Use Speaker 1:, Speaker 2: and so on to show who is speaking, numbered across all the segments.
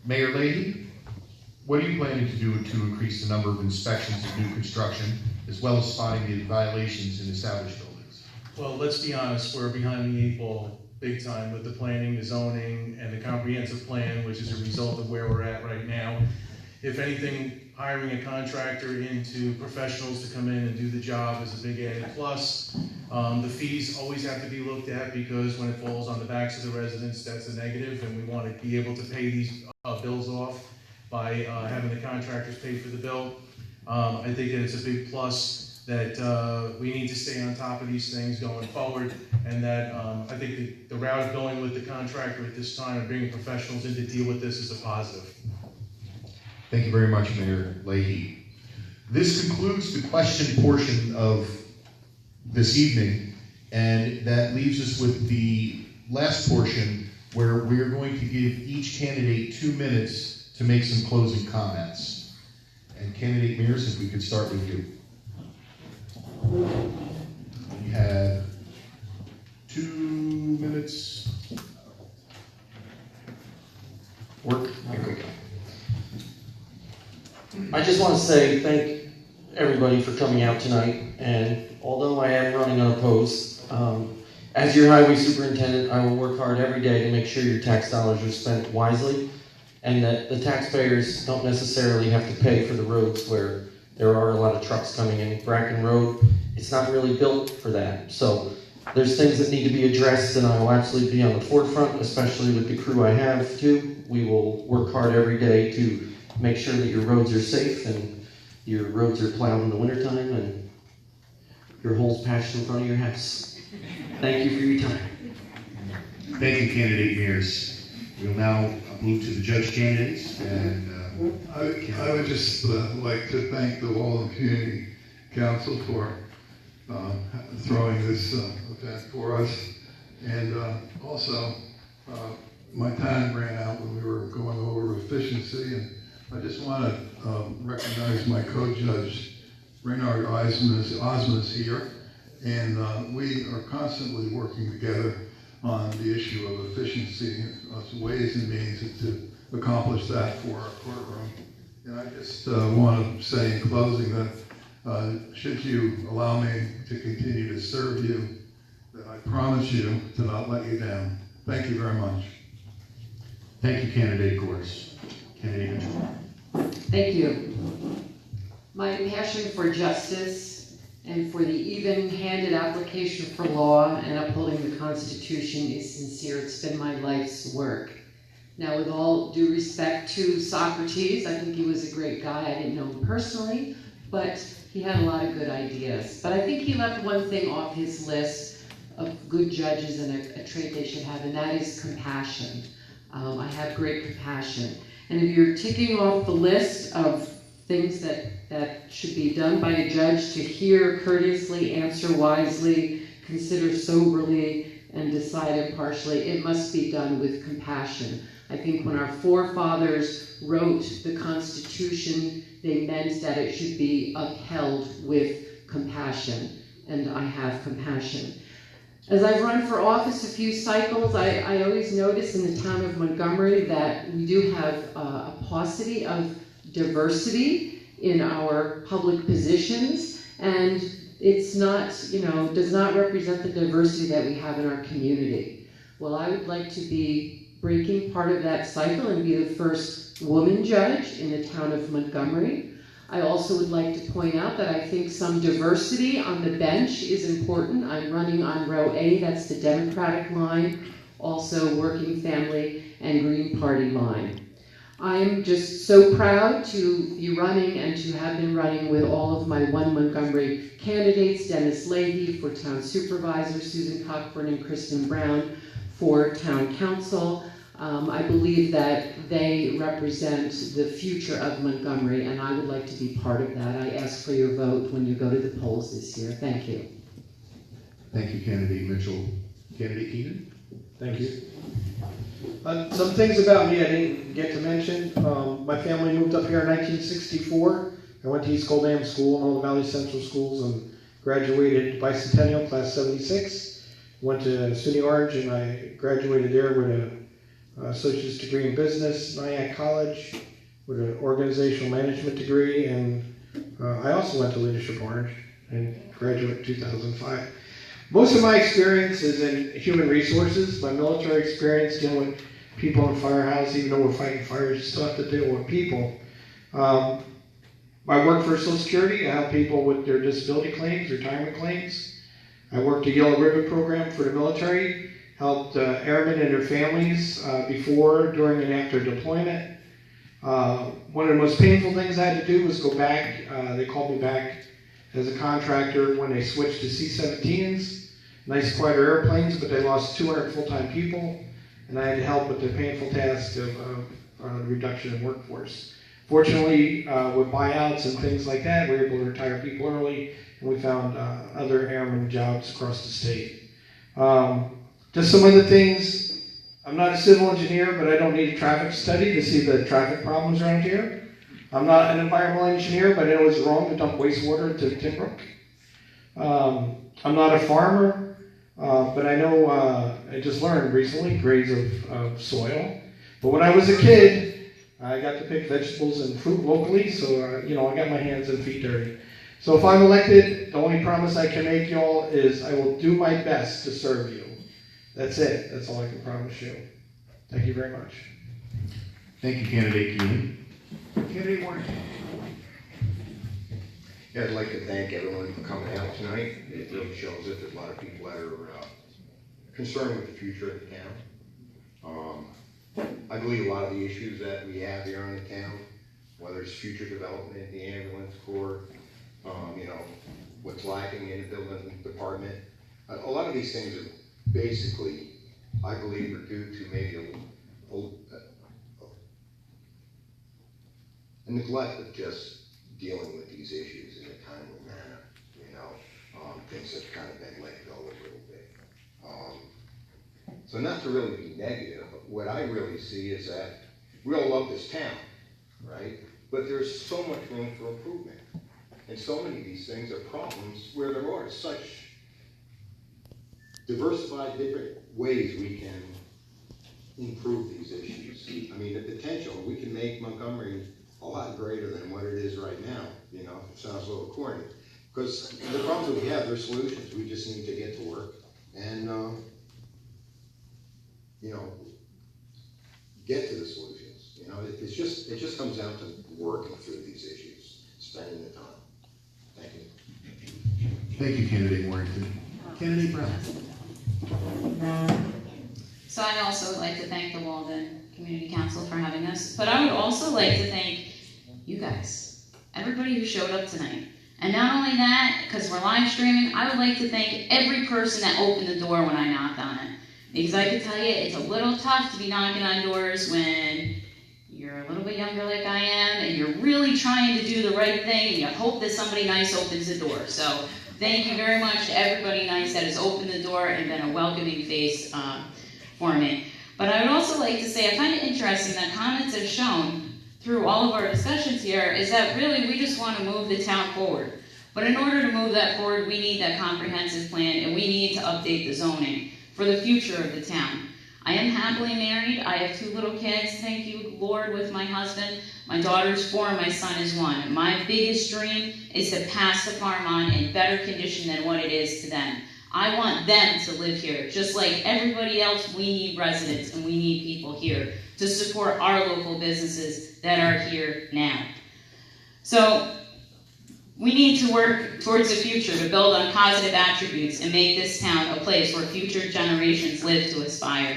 Speaker 1: Mayor Leahy, what are you planning to do to increase the number of inspections of new construction, as well as spotting the violations in established buildings?
Speaker 2: Well, let's be honest, we're behind the 8 ball big time with the planning, the zoning, and the comprehensive plan, which is a result of where we're at right now. If anything, hiring a contractor into professionals to come in and do the job is a big added plus. The fees always have to be looked at, because when it falls on the backs of the residents, that's a negative, and we want to be able to pay these bills off by having the contractors pay for the bill. I think that it's a big plus that we need to stay on top of these things going forward, and that I think the route of going with the contractor at this time and bringing professionals in to deal with this is a positive.
Speaker 1: Thank you very much, Mayor Leahy. This concludes the question portion of this evening, and that leaves us with the last portion, where we are going to give each candidate 2 minutes to make some closing comments. And candidate Mears, if we could start with you. You have 2 minutes. Work. Here we go.
Speaker 3: I just want to say thank everybody for coming out tonight, and although I am running unopposed, as your highway superintendent, I will work hard every day to make sure your tax dollars are spent wisely, and that the taxpayers don't necessarily have to pay for the roads where there are a lot of trucks coming in. Bracken Road, it's not really built for that. So there's things that need to be addressed, and I will absolutely be on the forefront, especially with the crew I have too. We will work hard every day to make sure that your roads are safe and your roads are plowed in the wintertime and your holes patched in front of your house. Thank you for your time.
Speaker 1: Thank you, candidate Mears. We'll now move to the judge candidates, and
Speaker 4: I would just like to thank the Walden Community Council for throwing this event for us, and also my time ran out when we were going over efficiency, and I just want to recognize my co-judge, Reynard Osman is here, and we are constantly working together on the issue of efficiency, ways and means to accomplish that for our courtroom. And I just want to say in closing that should you allow me to continue to serve you, that I promise you to not let you down. Thank you very much.
Speaker 1: thank you, candidate Gorse. Candidate Mitchell.
Speaker 5: Thank you. My passion for justice and for the even-handed application for law and upholding the Constitution is sincere. It's been my life's work. Now, with all due respect to Socrates, I think he was a great guy. I didn't know him personally, but he had a lot of good ideas. But I think he left one thing off his list of good judges and a trait they should have, and that is compassion. I have great compassion. And if you're ticking off the list of things that should be done by a judge, to hear courteously, answer wisely, consider soberly, and decide impartially, it must be done with compassion. I think when our forefathers wrote the Constitution, they meant that it should be upheld with compassion, and I have compassion. As I've run for office a few cycles, I always notice in the town of Montgomery that we do have a paucity of diversity in our public positions, and it's not, does not represent the diversity that we have in our community. Well, I would like to be breaking part of that cycle and be the first woman judge in the town of Montgomery. I also would like to point out that I think some diversity on the bench is important. I'm running on row A, that's the Democratic line, also Working Family and Green Party line. I am just so proud to be running and to have been running with all of my One Montgomery candidates, Dennis Leahy for Town Supervisor, Susan Cockburn and Kristen Brown for Town Council. I believe that they represent the future of Montgomery, and I would like to be part of that. I ask for your vote when you go to the polls this year. Thank you.
Speaker 1: Thank you, candidate Mitchell. Candidate Keenan.
Speaker 6: Thank you. Some things about me I didn't get to mention. My family moved up here in 1964. I went to East Goldham School and all the Valley Central schools and graduated bicentennial, class 76. Went to SUNY Orange and I graduated there with associate's degree in business, Nyack College, with an organizational management degree, and I also went to Leadership Orange and graduated in 2005. Most of my experience is in human resources. My military experience dealing with people in firehouse, even though we're fighting fires, you still have to deal with people. I work for Social Security. I help people with their disability claims, retirement claims. I worked a Yellow Ribbon program for the military, helped airmen and their families before, during, and after deployment. One of the most painful things I had to do was go back. They called me back as a contractor when they switched to C-17s, nice quieter airplanes, but they lost 200 full-time people, and I had to help with the painful task of reduction in workforce. Fortunately, with buyouts and things like that, we were able to retire people early, and we found other airman jobs across the state. Just some other things. I'm not a civil engineer, but I don't need a traffic study to see the traffic problems around here. I'm not an environmental engineer, but I know it's wrong to dump wastewater to Timbrook. I'm not a farmer, but I know, I just learned recently grades of soil. But when I was a kid, I got to pick vegetables and fruit locally, so I got my hands and feet dirty. So if I'm elected, the only promise I can make y'all is I will do my best to serve you. That's it. That's all I can promise you. Thank you very much.
Speaker 1: Thank you, Candidate Keenan. Candidate Warren.
Speaker 7: Yeah, I'd like to thank everyone for coming out tonight. It really shows that there's a lot of people that are concerned with the future of the town. I believe a lot of the issues that we have here in the town, whether it's future development, the ambulance corps, what's lacking in the building department, a lot of these things are basically, I believe, are due to maybe a neglect of just dealing with these issues in a timely manner. Things have kind of been let go a little bit. So not to really be negative, but what I really see is that we all love this town, right? But there's so much room for improvement. And so many of these things are problems where there are such diversified different ways we can improve these issues. I mean, the potential, we can make Montgomery a lot greater than what it is right now. It sounds a little corny. Because the problems that we have, they're solutions. We just need to get to work and, get to the solutions. It just comes down to working through these issues, spending the time. Thank you.
Speaker 1: Thank you, Candidate Warrington. Candidate Brown.
Speaker 8: So I'd also like to thank the Walden Community Council for having us, but I would also like to thank you guys, everybody who showed up tonight. And not only that, because we're live streaming, I would like to thank every person that opened the door when I knocked on it. Because I can tell you, it's a little tough to be knocking on doors when you're a little bit younger like I am, and you're really trying to do the right thing, and you hope that somebody nice opens the door. So thank you very much to everybody nice that has opened the door and been a welcoming face for me. But I would also like to say, I find it interesting that comments have shown through all of our discussions here is that really we just want to move the town forward. But in order to move that forward, we need that comprehensive plan, and we need to update the zoning for the future of the town. I am happily married. I have 2 little kids, thank you, Lord, with my husband. My daughter's 4 and my son is 1. My biggest dream is to pass the farm on in better condition than what it is to them. I want them to live here. Just like everybody else, we need residents and we need people here to support our local businesses that are here now. So we need to work towards the future to build on positive attributes and make this town a place where future generations live to aspire.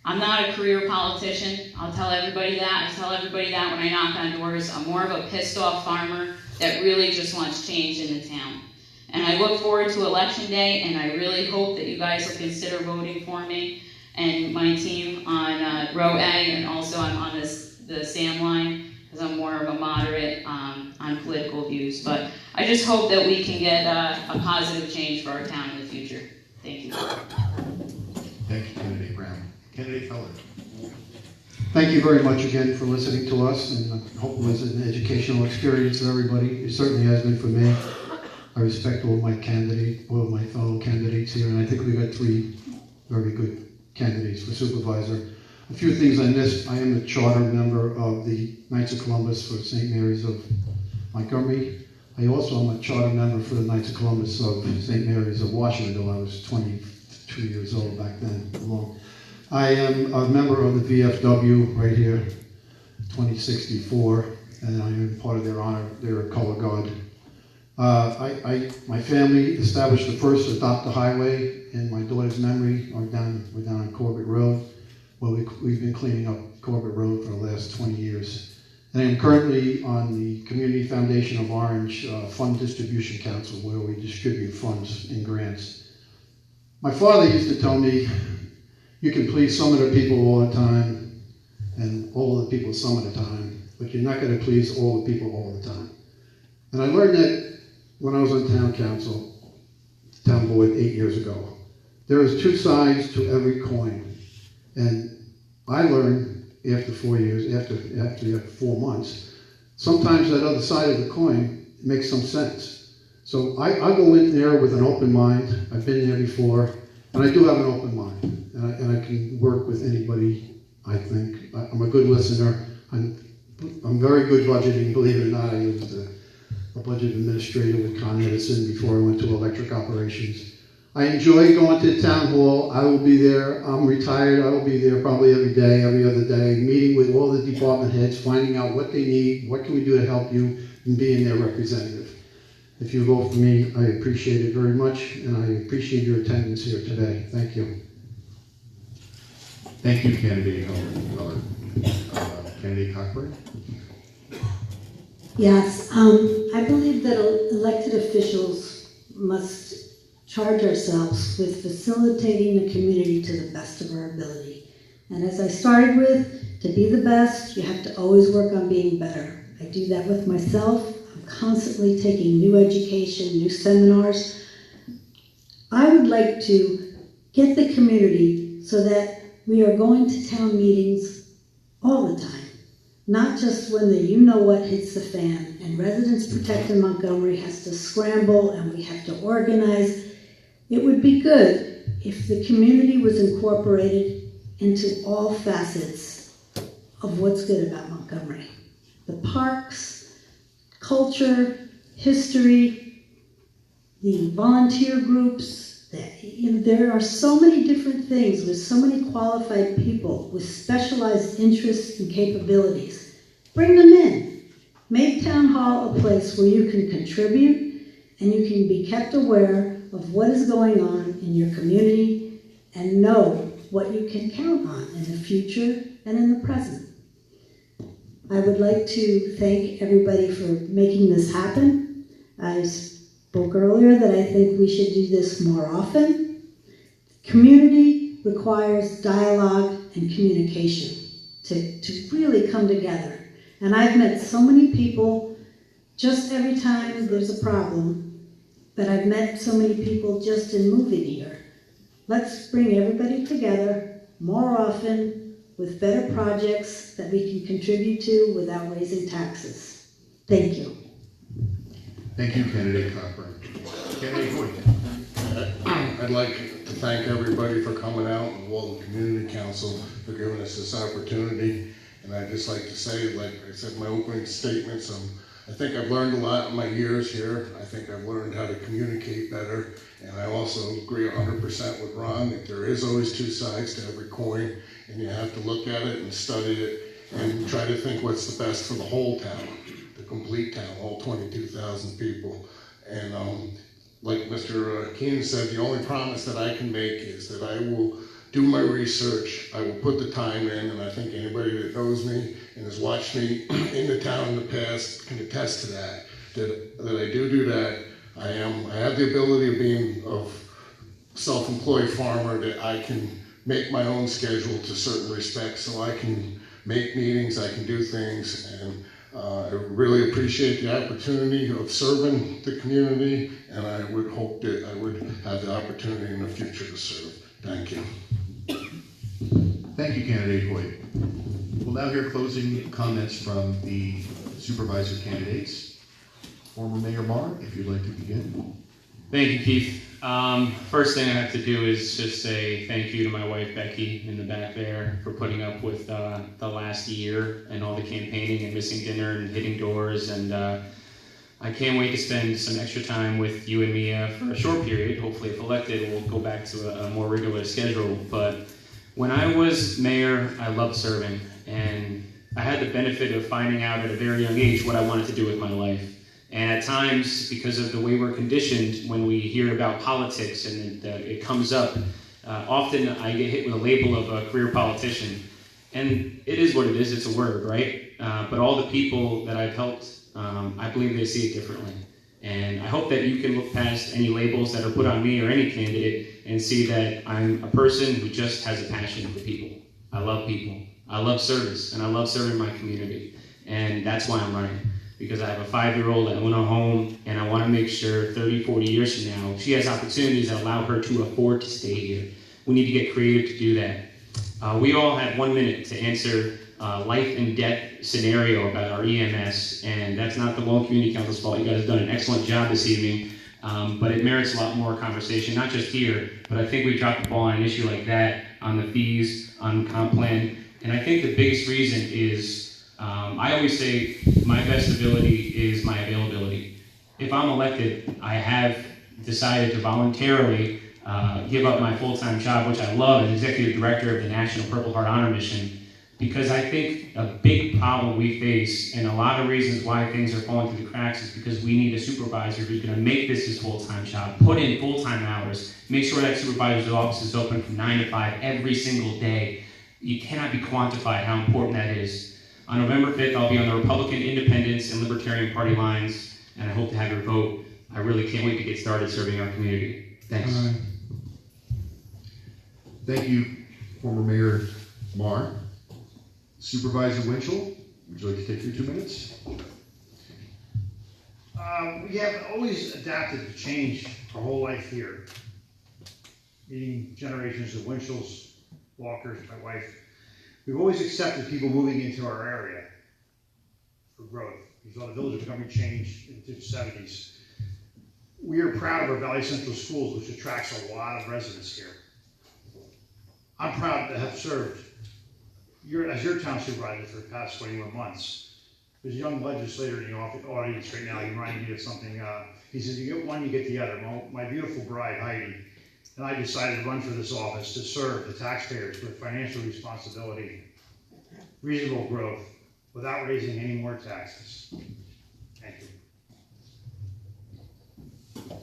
Speaker 8: I'm not a career politician. I'll tell everybody that. I tell everybody that when I knock on doors. I'm more of a pissed off farmer that really just wants change in the town. And I look forward to Election Day, and I really hope that you guys will consider voting for me and my team on Row A, and also I'm on the SAM line, because I'm more of a moderate on political views. But I just hope that we can get a positive change for our town in the future. Thank you.
Speaker 1: Thank you, Candidate Brown. Candidate Feller.
Speaker 9: Thank you very much again for listening to us, and I hope it was an educational experience for everybody. It certainly has been for me. I respect all my fellow candidates here, and I think we got 3 very good candidates for supervisor. A few things I missed. I am a charter member of the Knights of Columbus for St. Mary's of Montgomery. I also am a charter member for the Knights of Columbus of St. Mary's of Washington. I was 22 years old back then. I am a member of the VFW right here, 2064, and I am part of their honor, their color guard. My family established the first Adopt a Highway in my daughter's memory. We're down on Corbett Road. Well, we've been cleaning up Corbett Road for the last 20 years. And I am currently on the Community Foundation of Orange Fund Distribution Council, where we distribute funds and grants. My father used to tell me, you can please some of the people all the time, and all of the people some of the time, but you're not going to please all the people all the time. And I learned that when I was on town council, town board 8 years ago. There is two sides to every coin. And I learned after 4 years, after 4 months, sometimes that other side of the coin makes some sense. So I go in there with an open mind. I've been there before, and I do have an open mind. And I can work with anybody, I think. I'm a good listener. I'm very good budgeting, believe it or not. I was a budget administrator with Con Edison before I went to electric operations. I enjoy going to the town hall. I will be there. I'm retired. I will be there probably every day, every other day, meeting with all the department heads, finding out what they need, what can we do to help you, and being their representative. If you vote for me, I appreciate it very much, and I appreciate your attendance here today. Thank you.
Speaker 1: Thank you, Candidate Heller. Candidate Cockburn?
Speaker 10: Yes, I believe that elected officials must charge ourselves with facilitating the community to the best of our ability. And as I started with, to be the best, you have to always work on being better. I do that with myself. I'm constantly taking new education, new seminars. I would like to get the community so that we are going to town meetings all the time. Not just when the you-know-what hits the fan and Residents Protect in Montgomery has to scramble and we have to organize. It would be good if the community was incorporated into all facets of what's good about Montgomery. The parks, culture, history, the volunteer groups. There are so many different things with so many qualified people with specialized interests and capabilities. Bring them in. Make Town Hall a place where you can contribute and you can be kept aware of what is going on in your community and know what you can count on in the future and in the present. I would like to thank everybody for making this happen. I spoke earlier that I think we should do this more often. Community requires dialogue and communication to really come together. And I've met so many people just every time there's a problem, but I've met so many people just in moving here. Let's bring everybody together more often with better projects that we can contribute to without raising taxes. Thank you.
Speaker 1: Thank you, Candidate Cockburn. Candidate Hoyt.
Speaker 11: I'd like to thank everybody for coming out and Walden Community Council for giving us this opportunity. And I'd just like to say, like I said in my opening statements, I think I've learned a lot in my years here. I think I've learned how to communicate better. And I also agree 100% with Ron that there is always two sides to every coin. And you have to look at it and study it and try to think what's the best for the whole town, the complete town, all 22,000 people. And like Mr. Keenan said, the only promise that I can make is that I will do my research, I will put the time in, and I think anybody that knows me and has watched me in the town in the past can attest to that I do that. I have the ability of being a self-employed farmer, that I can make my own schedule to certain respects, so I can make meetings, I can do things, and I really appreciate the opportunity of serving the community, and I would hope that I would have the opportunity in the future to serve. Thank you.
Speaker 1: Thank you, Candidate Hoyt. We'll now hear closing comments from the supervisor candidates. Former Mayor Marr, if you'd like to begin.
Speaker 12: Thank you, Keith. First thing I have to do is just say thank you to my wife, Becky, in the back there for putting up with the last year and all the campaigning and missing dinner and hitting doors. And I can't wait to spend some extra time with you and Mia for a short period. Hopefully, if elected, we'll go back to a more regular schedule. But when I was mayor, I loved serving. And I had the benefit of finding out at a very young age what I wanted to do with my life. And at times, because of the way we're conditioned, when we hear about politics and it comes up, often I get hit with a label of a career politician. And it is what it is, it's a word, right? But all the people that I've helped, I believe they see it differently. And I hope that you can look past any labels that are put on me or any candidate and see that I'm a person who just has a passion for people. I love people. I love service, and I love serving my community. And that's why I'm running. Because I have a 5-year-old, I own a home, and I want to make sure 30, 40 years from now, she has opportunities that allow her to afford to stay here. We need to get creative to do that. We all have 1 minute to answer life and death scenario about our EMS, and that's not the Walden Community Council's fault. You guys have done an excellent job this evening, but it merits a lot more conversation, not just here, but I think we dropped the ball on an issue like that, on the fees, on comp plan, and I think the biggest reason is I always say my best ability is my availability. If I'm elected, I have decided to voluntarily give up my full-time job, which I love, as Executive Director of the National Purple Heart Honor Mission, because I think a big problem we face, and a lot of reasons why things are falling through the cracks, is because we need a supervisor who's going to make this his full-time job, put in full-time hours, make sure that supervisor's office is open from 9 to 5 every single day. You cannot be quantified how important that is. On November 5th, I'll be on the Republican, Independents, and Libertarian Party lines, and I hope to have your vote. I really can't wait to get started serving our community. Thanks.
Speaker 1: Thank you, former Mayor Marr. Supervisor Winchell, would you like to take your 2 minutes?
Speaker 13: We have always adapted to change our whole life here. Meeting generations of Winchells, Walkers, my wife. We've always accepted people moving into our area for growth. We saw the village of Montgomery change in the 70s. We are proud of our Valley Central Schools, which attracts a lot of residents here. I'm proud to have served as your town supervisor for the past 21 months. There's a young legislator in the audience right now. He reminded me of something. He says, you get one, you get the other. Well, my beautiful bride, Heidi, and I decided to run for this office to serve the taxpayers with financial responsibility, reasonable growth, without raising any more taxes. Thank you.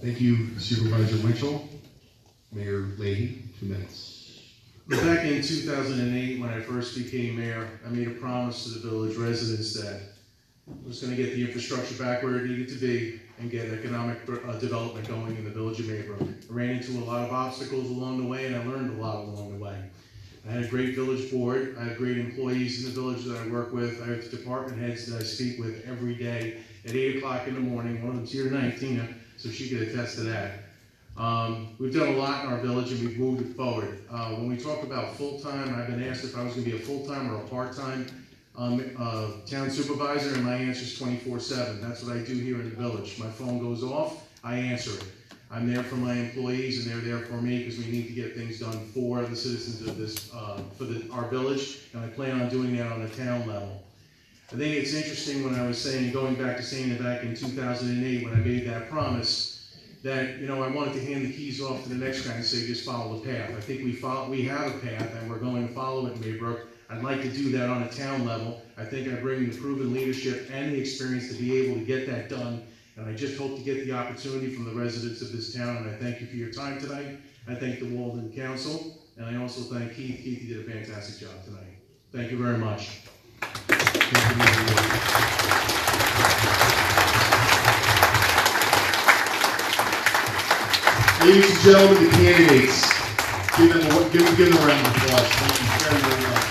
Speaker 1: Thank you, Supervisor Winchell. Mayor Leahy, 2 minutes.
Speaker 2: Back in 2008, when I first became mayor, I made a promise to the village residents that I was going to get the infrastructure back where it needed to be and get economic development going in the village of Maybrook. I ran into a lot of obstacles along the way, and I learned a lot along the way. I had a great village board. I have great employees in the village that I work with. I have department heads that I speak with every day at 8 o'clock in the morning. One of them's here tonight, Tina, so she could attest to that. We've done a lot in our village, and we've moved it forward. When we talk about full-time, I've been asked if I was going to be a full-time or a part-time town supervisor, and my answer is 24/7. That's what I do here in the village. My phone goes off, I answer it. I'm there for my employees, and they're there for me because we need to get things done for the citizens of this, our village, and I plan on doing that on a town level. I think it's interesting when I was saying, going back to saying it back in 2008 when I made that promise, that, you know, I wanted to hand the keys off to the next guy and say, just follow the path. I think we have a path, and we're going to follow it in Maybrook. I'd like to do that on a town level. I think I bring the proven leadership and the experience to be able to get that done, and I just hope to get the opportunity from the residents of this town, and I thank you for your time tonight. I thank the Walden Council, and I also thank Keith. Keith, you did a fantastic job tonight. Thank you very much.
Speaker 1: Ladies and gentlemen, the candidates, give them a round of applause. Thank you very, very much.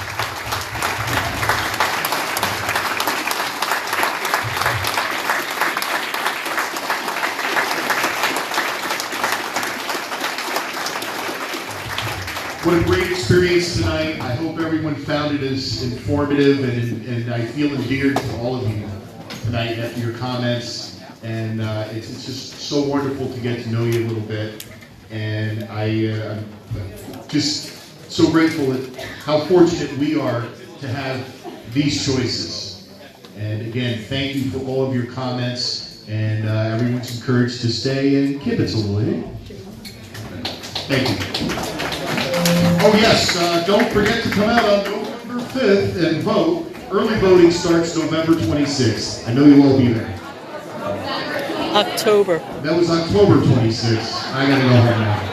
Speaker 1: What a great experience tonight. I hope everyone found it as informative, and I feel endeared to all of you tonight after your comments. and it's just so wonderful to get to know you a little bit. And I'm just so grateful at how fortunate we are to have these choices. And again, thank you for all of your comments, and everyone's encouraged to stay and kibitz a little, eh? Thank you. Oh yes, don't forget to come out on November 5th and vote. Early voting starts November 26th. I know you'll all be there.
Speaker 14: October.
Speaker 1: That was October 26th. I gotta go home now.